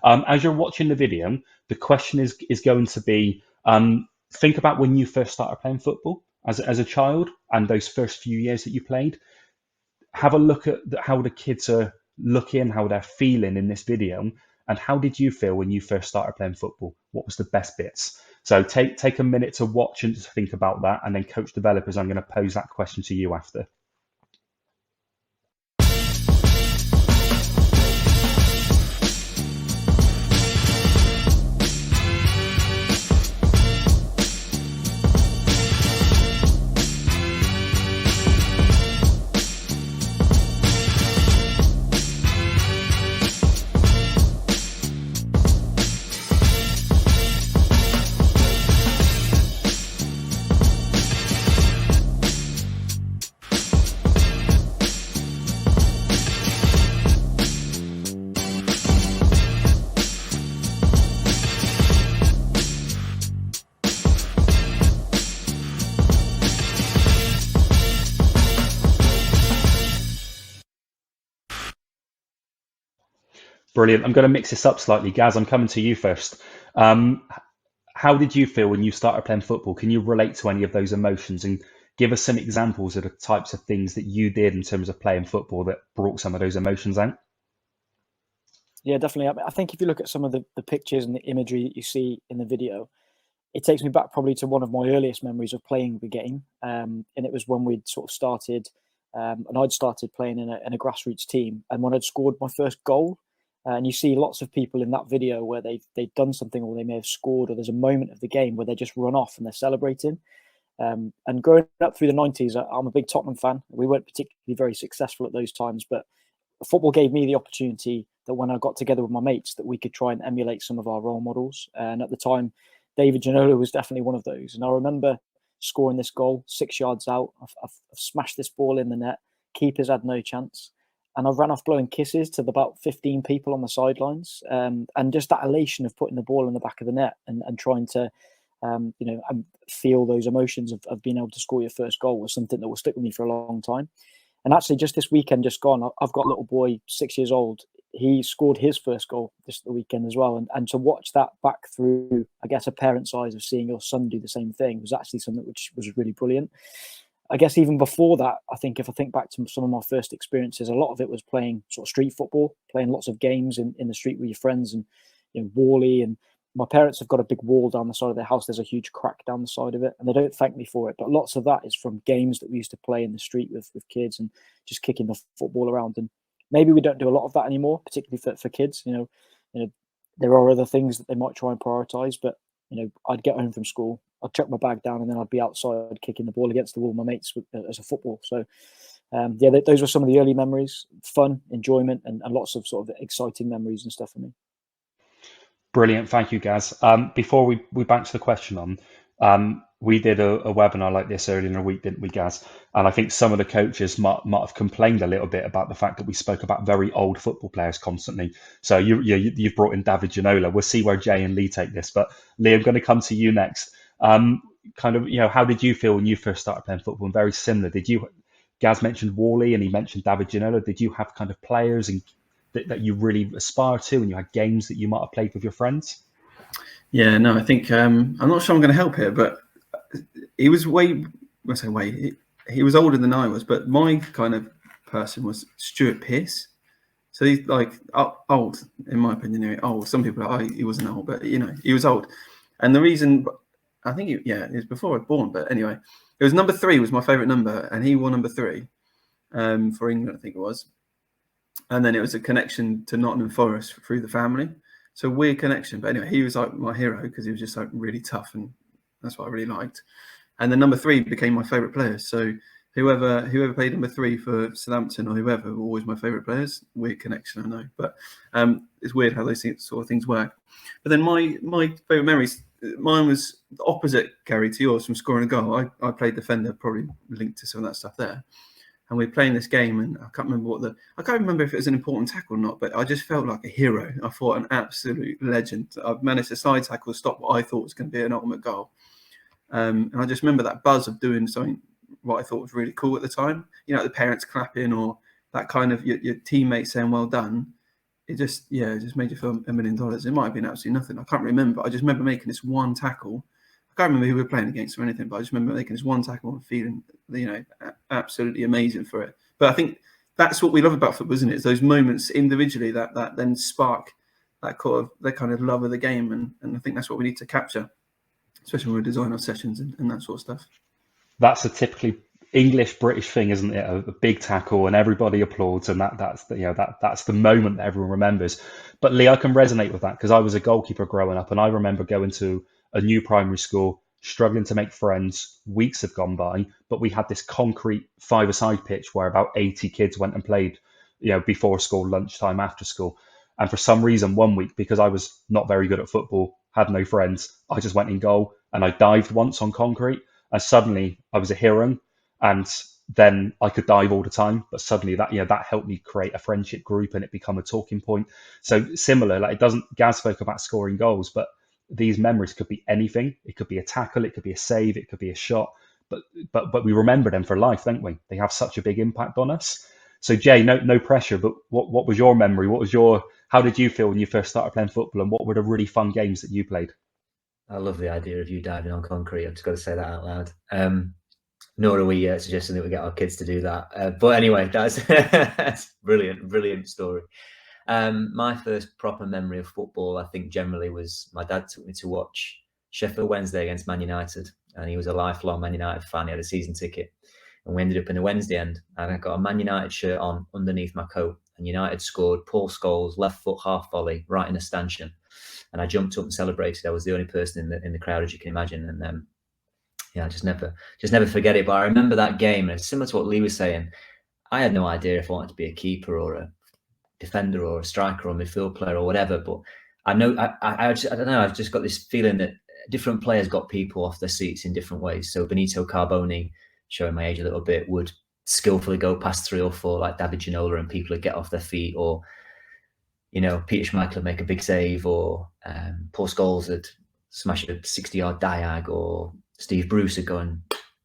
As you're watching the video, the question is going to be, think about when you first started playing football as a child and those first few years that you played. Have a look at how the kids are looking, how they're feeling in this video, and how did you feel when you first started playing football? What was the best bits? So take a minute to watch and to think about that, and then Coach Developers, I'm going to pose that question to you after. Brilliant. I'm going to mix this up slightly. Gaz, I'm coming to you first. Um, how did you feel when you started playing football? Can you relate to any of those emotions and give us some examples of the types of things that you did in terms of playing football that brought some of those emotions out? Yeah, definitely. I think if you look at some of the pictures and the imagery that you see in the video, it takes me back probably to one of my earliest memories of playing the game. And it was when we'd sort of started, and I'd started playing in a grassroots team. And when I'd scored my first goal, and you see lots of people in that video where they've done something or they may have scored, or there's a moment of the game where they just run off and they're celebrating. And growing up through the 90s, I'm a big Tottenham fan. We weren't particularly very successful at those times, but football gave me the opportunity that when I got together with my mates that we could try and emulate some of our role models. And at the time, David Ginola was definitely one of those. And I remember scoring this goal 6 yards out. I've smashed this ball in the net. Keepers had no chance. And I ran off blowing kisses to about 15 people on the sidelines. And just that elation of putting the ball in the back of the net and trying to, feel those emotions of being able to score your first goal was something that will stick with me for a long time. And actually, just this weekend, just gone, I've got a little boy, 6 years old. He scored his first goal this the weekend as well. And to watch that back through, I guess, a parent's eyes of seeing your son do the same thing was actually something which was really brilliant. I guess even before that, I think if I think back to some of my first experiences, a lot of it was playing sort of street football, playing lots of games in the street with your friends and Wally. And my parents have got a big wall down the side of their house. There's a huge crack down the side of it, and they don't thank me for it. But lots of that is from games that we used to play in the street with kids and just kicking the football around. And maybe we don't do a lot of that anymore, particularly for kids. There are other things that they might try and prioritize, but I'd get home from school, I'd chuck my bag down, and then I'd be outside kicking the ball against the wall with my mates as a football. So, those were some of the early memories, fun, enjoyment, and lots of sort of exciting memories and stuff for me. Brilliant. Thank you, Gaz. Before we bounce the question on, we did a webinar like this earlier in the week, didn't we, Gaz? And I think some of the coaches might have complained a little bit about the fact that we spoke about very old football players constantly. So you've brought in David Ginola. We'll see where Jay and Lee take this. But Lee, I'm going to come to you next. How did you feel when you first started playing football? And very similar. Gaz mentioned Wally and he mentioned David Ginola. Did you have kind of players that you really aspire to, and you had games that you might have played with your friends? Yeah, no, I think I'm not sure I'm going to help here, but he was he was older than I was, but my kind of person was Stuart Pearce. So he's like old, in my opinion. Anyway, old. Some people are, he wasn't old, but he was old. And the reason, I think, it was before I was born. But anyway, it was number 3 was my favourite number, and he wore number 3 for England, I think it was. And then it was a connection to Nottingham Forest through the family. So weird connection. But anyway, he was like my hero because he was just like really tough, and that's what I really liked. And then number 3 became my favourite players. So whoever played number 3 for Southampton or whoever were always my favourite players. Weird connection, I know. But it's weird how those sort of things work. But then my favourite memories, mine was the opposite, Gary, to yours, from scoring a goal. I played defender, probably linked to some of that stuff there. And we were playing this game, and I can't remember if it was an important tackle or not, but I just felt like a hero. I thought an absolute legend. I've managed to side tackle, stop what I thought was going to be an ultimate goal. And I just remember that buzz of doing something what I thought was really cool at the time. The parents clapping, or that kind of your teammates saying well done. it just made you feel $1 million. It might have been absolutely nothing. I can't remember. I just remember making this one tackle. I can't remember who we were playing against or anything, but I just remember making this one tackle and feeling, absolutely amazing for it. But I think that's what we love about football, isn't it? It's those moments individually that then spark that kind of love of the game, and I think that's what we need to capture, especially when we design our sessions and that sort of stuff. That's a typically English British thing, isn't it? A big tackle and everybody applauds, and that's the moment that everyone remembers. But Lee, I can resonate with that because I was a goalkeeper growing up, and I remember going to a new primary school, struggling to make friends. Weeks have gone by, but we had this concrete five-a-side pitch where about 80 kids went and played, before school, lunchtime, after school. And for some reason, one week, because I was not very good at football, had no friends, I just went in goal and I dived once on concrete, and suddenly I was a hero. And then I could dive all the time, but suddenly that helped me create a friendship group and it become a talking point. So similar, like Gaz spoke about scoring goals, but these memories could be anything. It could be a tackle, it could be a save, it could be a shot, but we remember them for life, don't we? They have such a big impact on us. So Jay, no pressure, but what was your memory? How did you feel when you first started playing football, and what were the really fun games that you played? I love the idea of you diving on concrete. I've just got to say that out loud. Nor are we suggesting that we get our kids to do that. But anyway, that's brilliant story. My first proper memory of football, I think generally, was my dad took me to watch Sheffield Wednesday against Man United. And he was a lifelong Man United fan. He had a season ticket. And we ended up in the Wednesday end. And I got a Man United shirt on underneath my coat. And United scored. Paul Scholes, left foot half volley, right in a stanchion. And I jumped up and celebrated. I was the only person in the crowd, as you can imagine. And I just never forget it. But I remember that game, and it's similar to what Lee was saying. I had no idea if I wanted to be a keeper or a defender or a striker or a midfield player or whatever. But I know I don't know. I've just got this feeling that different players got people off their seats in different ways. So Benito Carboni, showing my age a little bit, would skillfully go past 3 or 4 like David Ginola, and people would get off their feet, or Peter Schmeichel would make a big save, or Paul Scholes would smash a 60-yard diag, or Steve Bruce would go and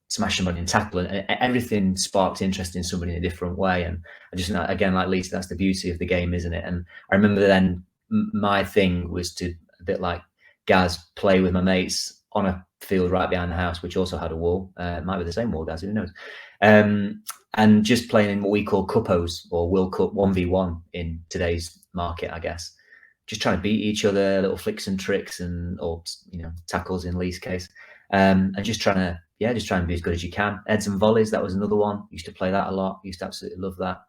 smash somebody and tackle, and everything sparked interest in somebody in a different way. And I just, again, like Lisa, that's the beauty of the game, isn't it? And I remember then my thing was to, a bit like Gaz, play with my mates on a field right behind the house, which also had a wall. It might be the same wall, Gaz, who knows? And just playing in what we call Cuppos, or World Cup 1v1 in today's market, I guess. Just trying to beat each other, little flicks and tricks, or tackles in Lee's case. And just trying to be as good as you can. Heads and volleys, that was another one. Used to play that a lot. Used to absolutely love that.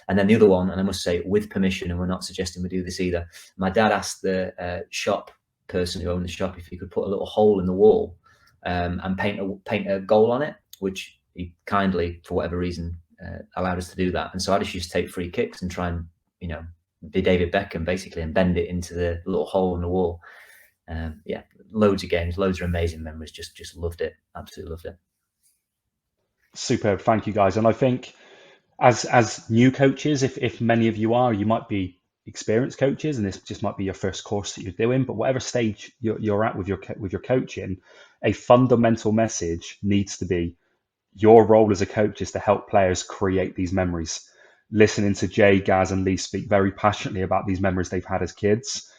And then the other one, and I must say, with permission, and we're not suggesting we do this either, my dad asked the shop person who owned the shop if he could put a little hole in the wall and paint a goal on it, which he kindly, for whatever reason, allowed us to do that. And so I just used to take free kicks and try and, be David Beckham, basically, and bend it into the little hole in the wall. Loads of games, loads of amazing memories. Just loved it. Absolutely loved it. Superb. Thank you, guys. And I think as new coaches, if many of you are, you might be experienced coaches, and this just might be your first course that you're doing, but whatever stage you're at with your coaching, a fundamental message needs to be your role as a coach is to help players create these memories. Listening to Jay, Gaz, and Lee speak very passionately about these memories they've had as kids,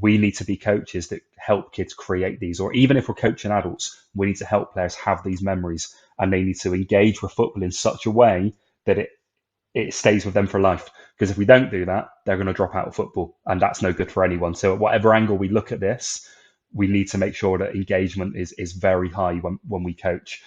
we need to be coaches that help kids create these. Or even if we're coaching adults, we need to help players have these memories, and they need to engage with football in such a way that it stays with them for life. Because if we don't do that, they're going to drop out of football, and that's no good for anyone. So at whatever angle we look at this, we need to make sure that engagement is very high when we coach.